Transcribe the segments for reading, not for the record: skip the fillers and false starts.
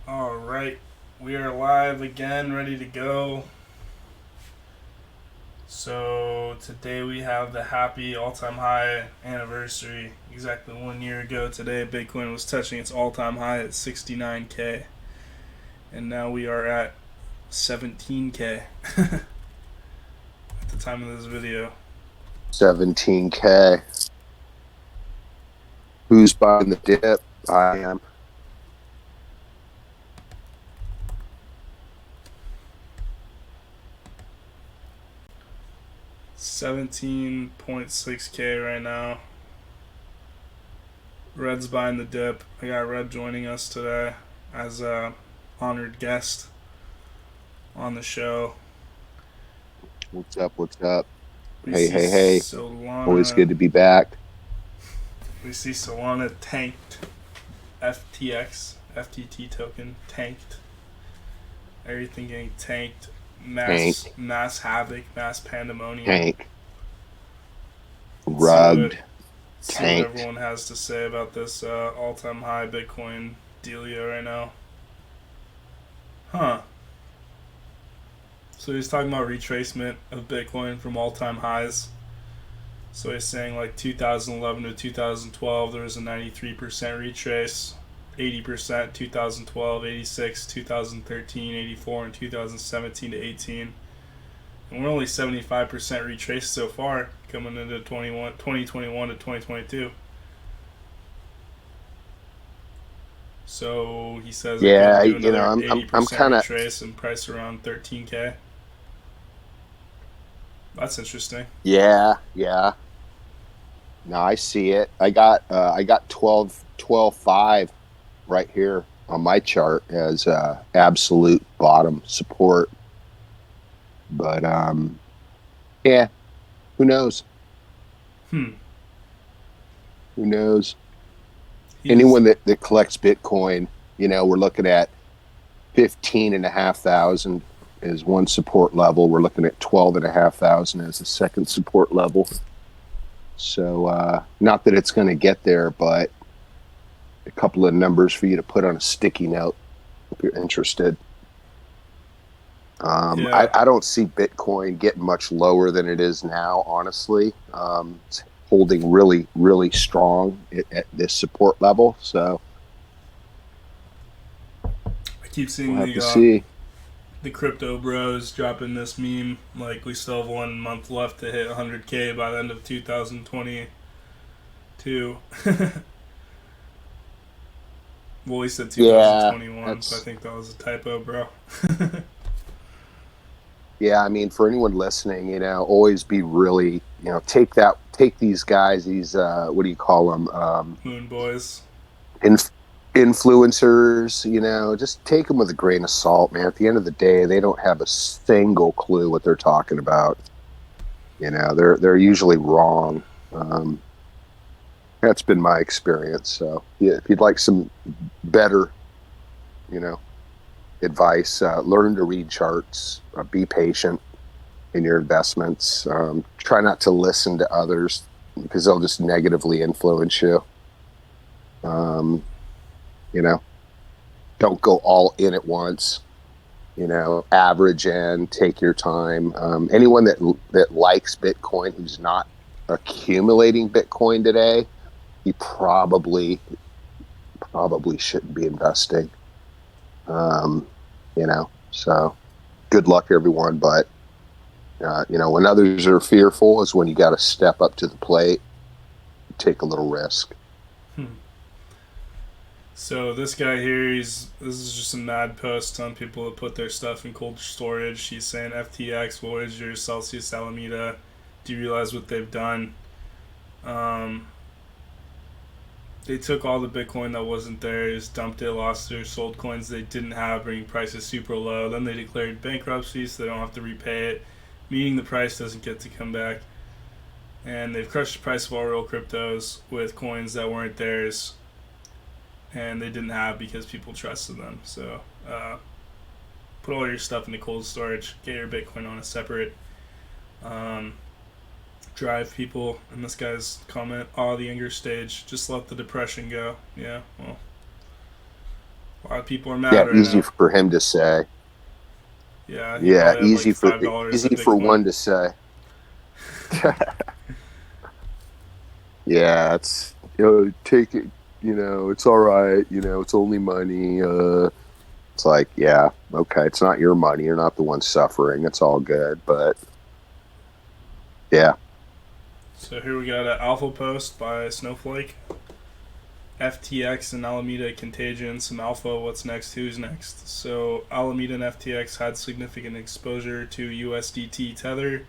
All right, we are live again, ready to go. So today we have the happy all-time high anniversary. Exactly 1 year ago today, Bitcoin was touching its all-time high at 69K, and now we are at 17K at the time of this video. 17K. Who's buying the dip? I am. 17.6K right now. Red's buying the dip. I got Red joining us today as a honored guest on the show. What's up? What's up? We Hey, see hey, hey. Always Solana. good to be back. We see Solana tanked. FTX, FTT token tanked. Everything getting tanked. Tank, Mass havoc, mass pandemonium. tank, Let's rugged, see what tanked. everyone has to say about this all-time high Bitcoin dealio right now. Huh. So he's talking about retracement of Bitcoin from all-time highs. So he's saying like 2011 to 2012 there was a 93% retrace, 80% 2012, 86, 2013, 84, and 2017 to 18. And we're only 75% retraced so far coming into 2021 to 2022. So he says it could Yeah, do another I'm 80% kind of. retrace and price around 13K. That's interesting. Yeah. No, I see it. I got 12.5 right here on my chart as absolute bottom support. But yeah, who knows? Hmm. Who knows? He's Anyone that collects Bitcoin, we're looking at 15,500 is one support level. We're looking at 12,500 as a second support level. So not that it's going to get there, but a couple of numbers for you to put on a sticky note if you're interested. yeah. I don't see Bitcoin getting much lower than it is now, honestly. It's holding really, really strong at this support level. So I keep we'll seeing have to see. the crypto bros dropping this meme like we still have 1 month left to hit 100K by the end of 2022. Well, he said Yeah, 2021, so I that's think that was a typo, bro. Yeah, I mean, for anyone listening, always be really, take these guys, these, what do you call them? Moon boys. Inf- Influencers, just take them with a grain of salt, man. At the end of the day, they don't have a single clue what they're talking about. They're usually wrong. Um, that's been my experience. So, yeah, if you'd like some better, you know, advice, learn to read charts, be patient in your investments. Try not to listen to others because they'll just negatively influence you. Um, you know, don't go all in at once. Average in, take your time. Anyone that likes Bitcoin who's not accumulating Bitcoin today, you probably shouldn't be investing. Um, so good luck, everyone. But when others are fearful is when you got to step up to the plate, take a little risk. Hmm. So this guy here, this is just a mad post on people that put their stuff in cold storage. He's saying FTX, Voyager, Celsius, Alameda. Do you realize what they've done? Um, they took all the Bitcoin that wasn't theirs, dumped it, lost it, or sold coins they didn't have, bringing prices super low. Then they declared bankruptcy, so they don't have to repay it, meaning the price doesn't get to come back. And they've crushed the price of all real cryptos with coins that weren't theirs, and they didn't have because people trusted them. So put all your stuff into cold storage, get your Bitcoin on a separate um, drive, people. And this guy's comment, the anger stage, just let the depression go. Yeah, well, A lot of people are Yeah, mad right easy now. for him to say. Yeah, he Yeah, probably had like $5 easy in for Bitcoin. one to say. Yeah, it's take it. It's all right. It's only money. It's like, yeah, okay, it's not your money. You're not the one suffering. It's all good. But yeah, So here we got an alpha post by Snowflake. FTX and Alameda Contagion, some alpha, what's next, who's next. So Alameda and FTX had significant exposure to USDT Tether.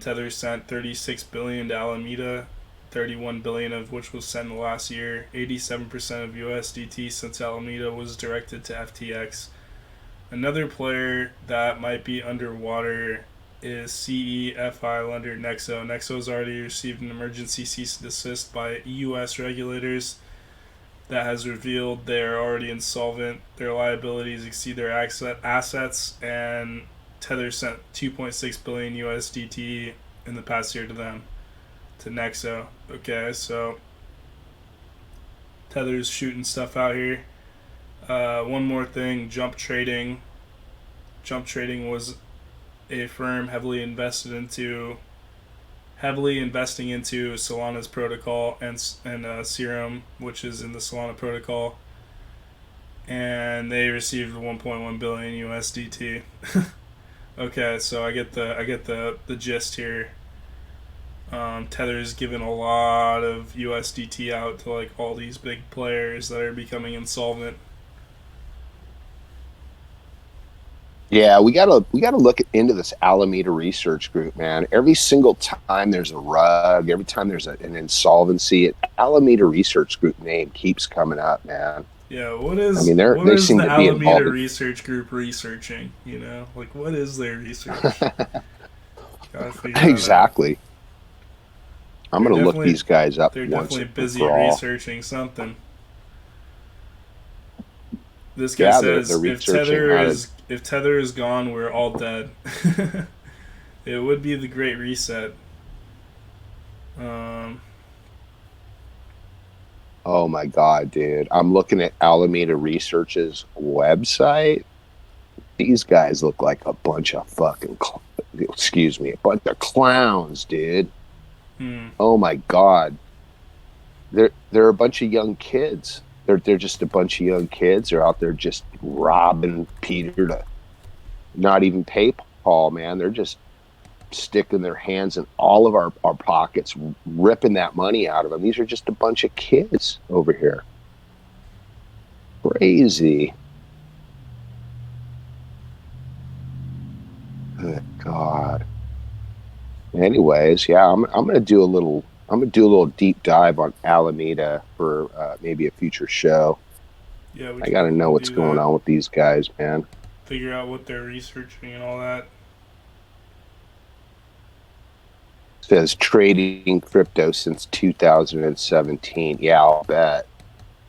Tether sent 36 billion to Alameda, 31 billion of which was sent in the last year. 87% of USDT since Alameda was directed to FTX. Another player that might be underwater is CEFI lender Nexo. Nexo's already received an emergency cease and desist by U.S. regulators that has revealed they are already insolvent. Their liabilities exceed their assets, and Tether sent 2.6 billion USDT in the past year to them, to Nexo. Okay, so Tether's shooting stuff out here. One more thing, Jump Trading. Jump Trading was a firm heavily investing into Solana's protocol and Serum, which is in the Solana protocol, and they received 1.1 billion USDT. Okay, so I get the gist here. Tether's given a lot of USDT out to like all these big players that are becoming insolvent. yeah, we gotta look into this Alameda Research Group, man. Every single time there's a rug, every time there's an insolvency, Alameda Research Group name keeps coming up, man. Yeah, I mean, what they is seem the to be Alameda involved in. Research Group researching? You know, like what is their research? Gotta figure that out. Exactly. I'm They're gonna look definitely these guys up they're once definitely and busy for all. researching something. This guy Yeah, they're says researching how to. If Tether is gone, we're all dead. It would be the Great Reset. Um, Oh my God, dude! I'm looking at Alameda Research's website. These guys look like a bunch of excuse me, a bunch of clowns, dude. hmm, Oh my God, they're a bunch of young kids. They're just a bunch of young kids. They're out there just robbing Peter to not even pay Paul, man. They're just sticking their hands in all of our pockets, ripping that money out of them. These are just a bunch of kids over here. Crazy. Good God. Anyways, yeah, I'm gonna do a little deep dive on Alameda for maybe a future show. yeah, we I can got to know definitely what's do going that. on with these guys, man. Figure out what they're researching and all that. Says trading crypto since 2017. Yeah, I'll bet.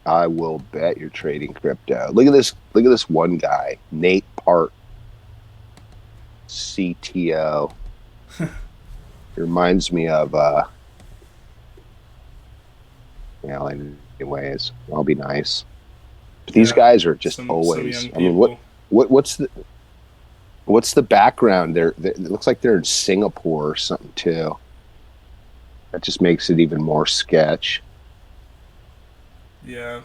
I will bet you're trading crypto. Look at this. Look at this one guy, Nate Part, CTO. It reminds me of well, anyways, I'll be nice. But these Yeah, guys are just some always. young I mean, people. what's the background? It looks like they're in Singapore or something too. That just makes it even more sketch. Yeah,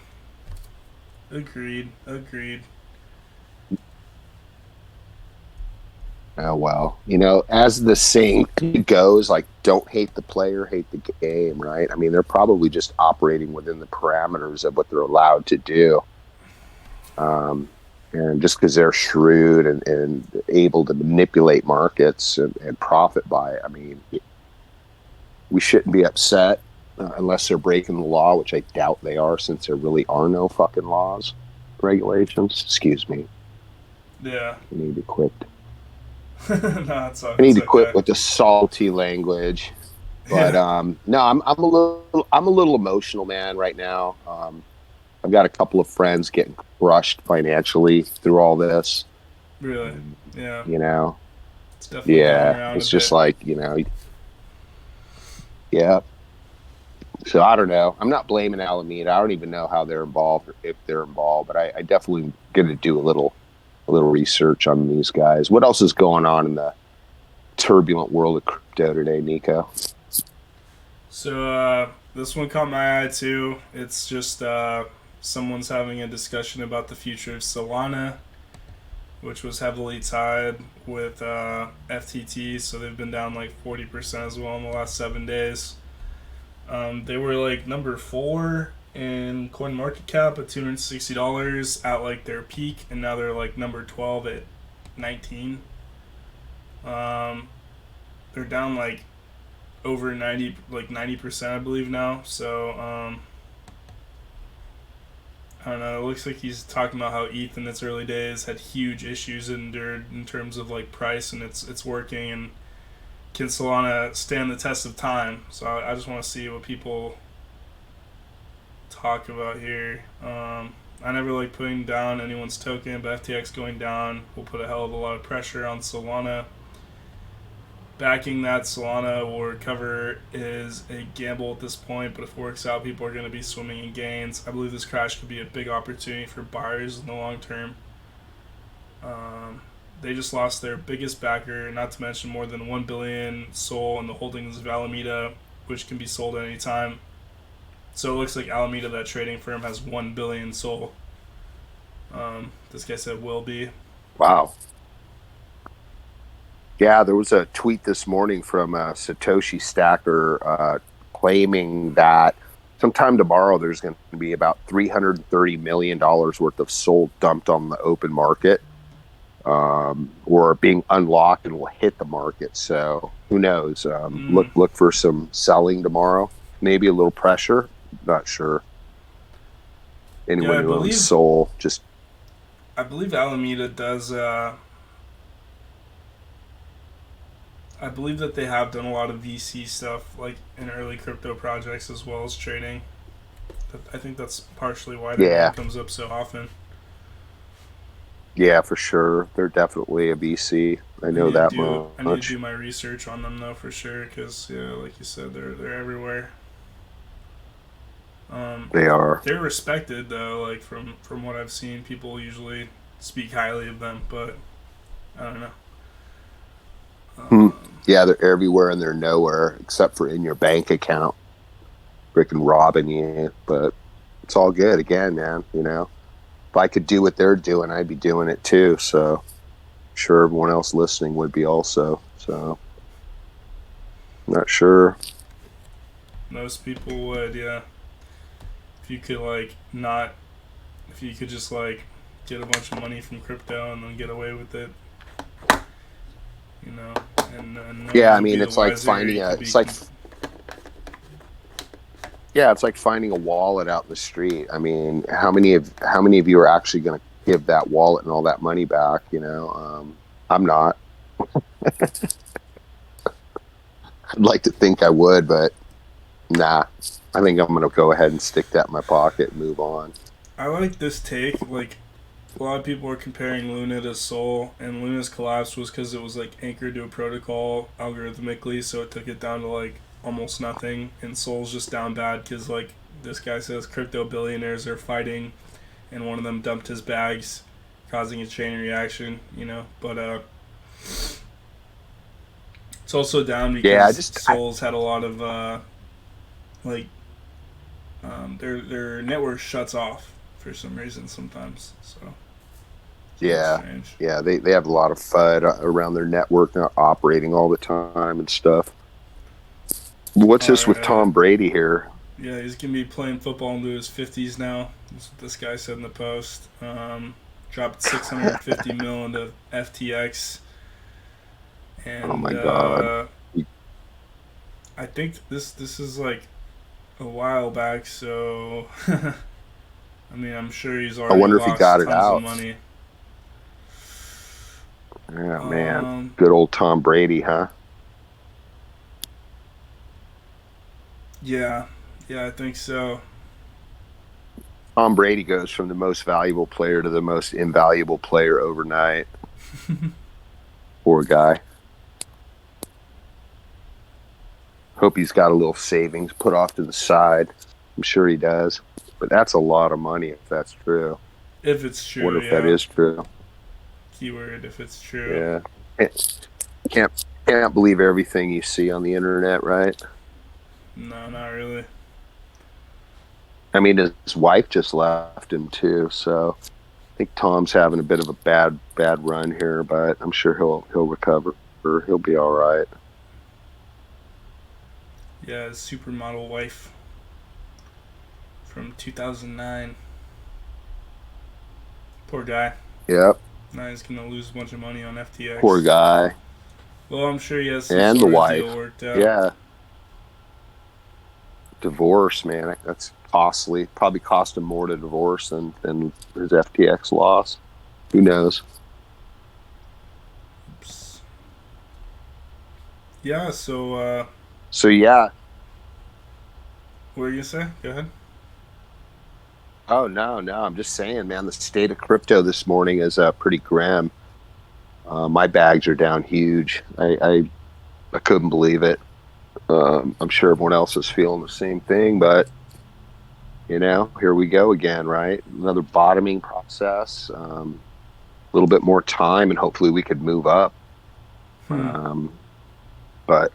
agreed, agreed. Oh well, as the saying goes, like don't hate the player, hate the game, right? I mean, they're probably just operating within the parameters of what they're allowed to do. Um, and just because they're shrewd and able to manipulate markets and profit by it, I mean, we shouldn't be upset unless they're breaking the law, which I doubt they are, since there really are no fucking laws, regulations. Excuse me. Yeah. I need to quit. No, I need it's to quit okay. with the salty language. But Yeah, no, I'm a little emotional, man, right now. I've got a couple of friends getting crushed financially through all this. really. And, Yeah, you know, it's definitely going yeah, around a it's just bit. like, yeah, So I don't know. I'm not blaming Alameda. I don't even know how they're involved or if they're involved, but I definitely going to do a little research on these guys. What else is going on in the turbulent world of crypto today, Nico? So this one caught my eye too. It's just someone's having a discussion about the future of Solana, which was heavily tied with FTT. So they've been down like 40% as well in the last 7 days. They were like number four in coin market cap at $260 at like their peak, and now they're like number 12 at 19. Um, they're down like over 90% I believe now. So I don't know. It looks like he's talking about how ETH in its early days had huge issues endured in terms of like price, and it's working. And can Solana stand the test of time? So I just want to see what people talk about here. I never like putting down anyone's token, but FTX going down will put a hell of a lot of pressure on Solana. Backing that Solana will recover is a gamble at this point, but if it works out, people are going to be swimming in gains. I believe this crash could be a big opportunity for buyers in the long term. They just lost their biggest backer, not to mention more than 1 billion SOL in the holdings of Alameda, which can be sold at any time. So it looks like Alameda, that trading firm, has 1 billion SOL. This guy said will be. Wow. Yeah, there was a tweet this morning from Satoshi Stacker claiming that sometime tomorrow there's going to be about $330 million worth of SOL dumped on the open market, or being unlocked and will hit the market. So who knows? Look for some selling tomorrow. Maybe a little pressure. Not sure. Anyone who owns SOL, just I believe Alameda does. I believe that they have done a lot of VC stuff, like in early crypto projects as well as trading. I think that's partially why their name comes up so often. Yeah, for sure. They're definitely a VC. I know that much. I need to do my research on them though, for sure, because yeah, like you said, they're everywhere. They are. They're respected though. Like from what I've seen, people usually speak highly of them, but I don't know. Yeah, they're everywhere and they're nowhere except for in your bank account, freaking robbing you. But it's all good. Again, man. You know, if I could do what they're doing, I'd be doing it too. So, I'm sure everyone else listening would be also. So, not sure. Most people would, yeah. If you could like not, if you could just like get a bunch of money from crypto and then get away with it, you know. And yeah, I mean, it's like finding it's like finding a wallet out in the street. I mean, how many of you are actually going to give that wallet and all that money back? You know, I'm not. I'd like to think I would, but nah. I think I'm going to go ahead and stick that in my pocket and move on. I like this take. Like, a lot of people are comparing Luna to Sol, and Luna's collapse was because it was like anchored to a protocol algorithmically, so it took it down to like almost nothing. And Sol's just down bad because like this guy says crypto billionaires are fighting, and one of them dumped his bags, causing a chain reaction. You know, but it's also down because Sol's had a lot of like their network shuts off for some reason sometimes. So yeah, they have a lot of FUD around their network, not operating all the time and stuff. What's this with Tom Brady here? Yeah, he's gonna be playing football into his 50s now. That's what this guy said in the post. Dropped 650 mil into FTX, and oh my god! I think this is like a while back, so I mean, I'm sure he's already. I wonder lost if he got it tons out. Of money. Yeah, man, good old Tom Brady, huh? Yeah, I think so. Tom Brady goes from the most valuable player to the most invaluable player overnight. Poor guy. Hope he's got a little savings put off to the side. I'm sure he does. But that's a lot of money if that's true. If it's Wonder true, if that yeah. is true. Keyword, if it's true. Yeah. Can't believe everything you see on the internet, right? No, not really. I mean, his wife just left him too, so I think Tom's having a bit of a bad run here, but I'm sure he'll recover. Or he'll be all right. Yeah, his supermodel wife from 2009. Poor guy. Yep. Now he's gonna lose a bunch of money on Poor FTX. guy Well, I'm sure he has some and the sort of deal wife. worked out. Yeah. Divorce, man. That's costly. Probably cost him more to divorce than his FTX loss. Who knows? Oops. Yeah, so, So yeah. what were you gonna say? Go ahead. Oh no. I'm just saying, man. The state of crypto this morning is pretty grim. My bags are down huge. I couldn't believe it. I'm sure everyone else is feeling the same thing, but here we go again, right? Another bottoming process. A little bit more time, and hopefully we could move up. Hmm. But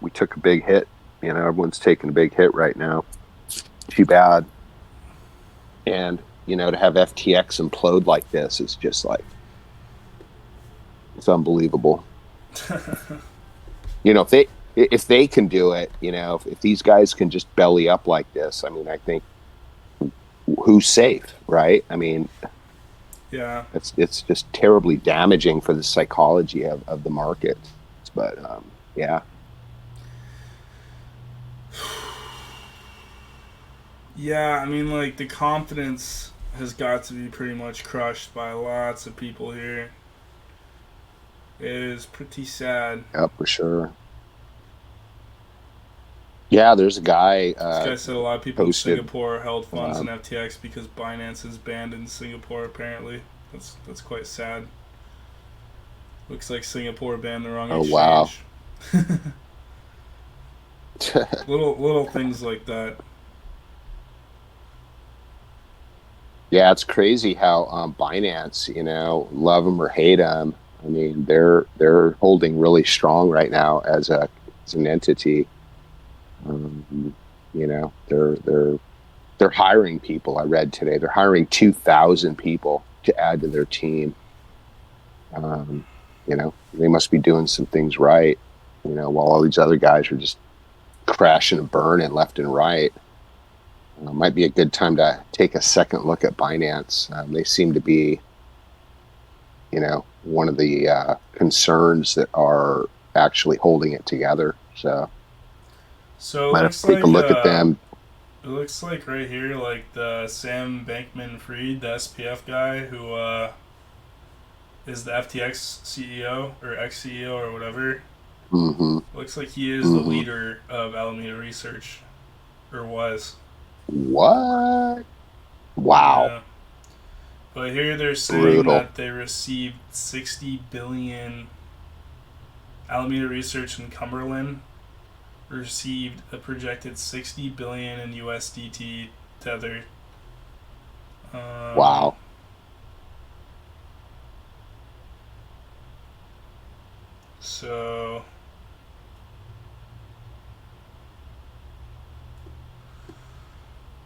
we took a big hit. Everyone's taking a big hit right now. Too bad. And to have FTX implode like this is just like it's unbelievable. If they can do it, if these guys can just belly up like this, I mean, I think who's safe, right? I mean, Yeah. it's just terribly damaging for the psychology of the market. But yeah, Yeah, I mean, like, the confidence has got to be pretty much crushed by lots of people here. It is pretty sad. yeah, for sure. Yeah, there's a guy This guy said a lot of people in posted. Singapore held funds in Um, FTX because Binance is banned in Singapore, apparently. That's quite sad. Looks like Singapore banned the wrong oh wow. exchange. Little things like that. Yeah, it's crazy how Binance, love them or hate them. I mean, they're holding really strong right now as an entity. Um, they're hiring people. I read today they're hiring 2,000 people to add to their team. They must be doing some things right. While all these other guys are just crashing and burning left and right. Might be a good time to take a second look at Binance. They seem to be, one of the concerns that are actually holding it together. So So might have to take a look at them. it looks like right here, like the Sam Bankman-Fried, the SPF guy who is the FTX CEO or ex-CEO or whatever. Hmm. Looks like he is the Hmm. leader of Alameda Research, or was. What? Wow. Yeah. But here they're saying Brutal. that they received 60 billion. Alameda Research in Cumberland received a projected 60 billion in USDT tether. Um, Wow. so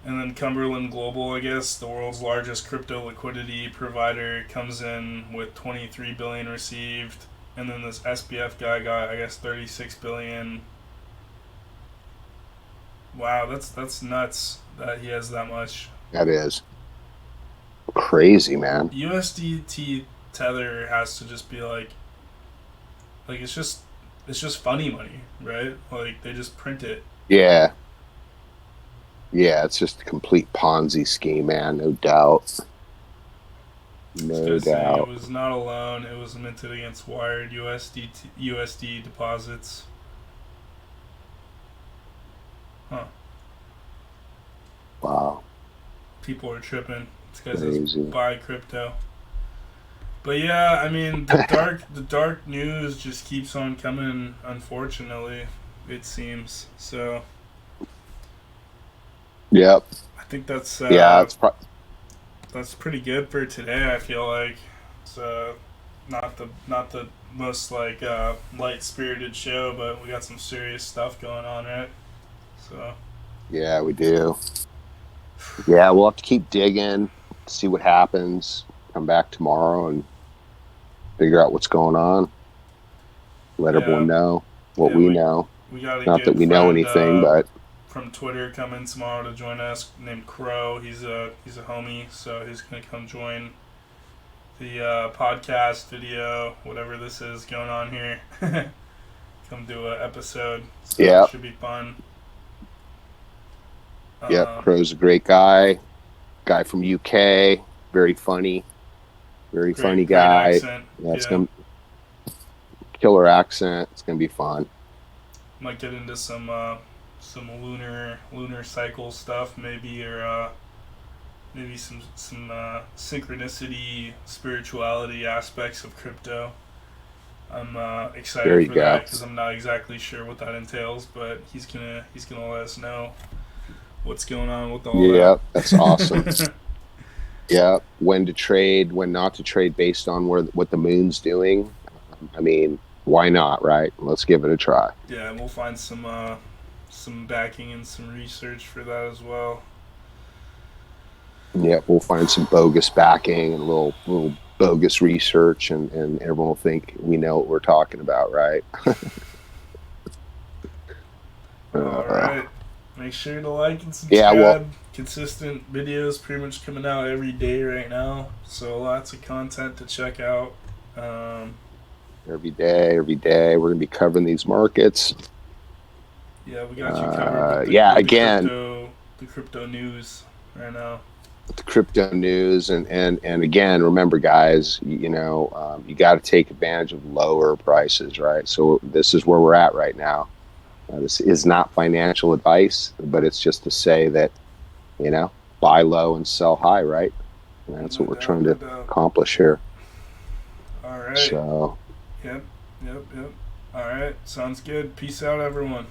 and then Cumberland Global, I guess, the world's largest crypto liquidity provider, comes in with 23 billion received, and then this SPF guy got, I guess, 36 billion. Wow, that's nuts that he has that much. That is crazy, man. USDT tether has to just be like it's just funny money, right? Like they just print it. Yeah. Yeah. It's just a complete Ponzi scheme, man. No doubt. This No guy's saying it doubt. was not a loan; it was minted against wired USD deposits. Huh? Wow. People are tripping. This guy says Crazy. buy crypto. But yeah, I mean the dark news just keeps on coming. Unfortunately, it seems. So Yep. I think Yeah. that's pretty good for today. I feel like it's not the most like light spirited show, but we got some serious stuff going on, right? So Yeah, we do. Yeah, we'll have to keep digging, see what happens. Come back tomorrow and figure out what's going on. Let everyone yeah, know what yeah, we we know. we got a Not that good we know friend anything, but from Twitter coming tomorrow to join us named Crow. He's a homie, so he's gonna come join the podcast, video, whatever this is going on here. Come do a episode, so it yeah, should be fun. yep. Um, Crow's a great guy. Guy from UK, very funny, very funny great guy. accent. Yeah, it's Yeah, gonna killer accent. It's gonna be fun. might get into some lunar cycle stuff maybe, or maybe some synchronicity, spirituality aspects of crypto. I'm There excited you for that go. because I'm not exactly sure what that entails, but he's gonna let us know what's going on with all Yeah, that's awesome. that. Yeah, when to trade, when not to trade based on what the moon's doing. I mean, why not, right? Let's give it a try. Yeah, and we'll find some backing and some research for that as well. Yeah, we'll find some bogus backing and a little bogus research, and everyone will think we know what we're talking about, right? All Uh, right, make sure to like and yeah, well, subscribe. Consistent videos, pretty much coming out every day right now, so lots of content to check out. Um, every day, we're gonna be covering these markets. yeah, we got you covered with Yeah, again, the crypto news right now. the crypto news, and again, remember, guys, you got to take advantage of lower prices, right? So this is where we're at right now. This is not financial advice, but it's just to say that, buy low and sell high, right? And that's No what we're doubt, trying no to doubt. accomplish here. All right. So, Yep, yep, yep. All right, sounds good. Peace out, everyone.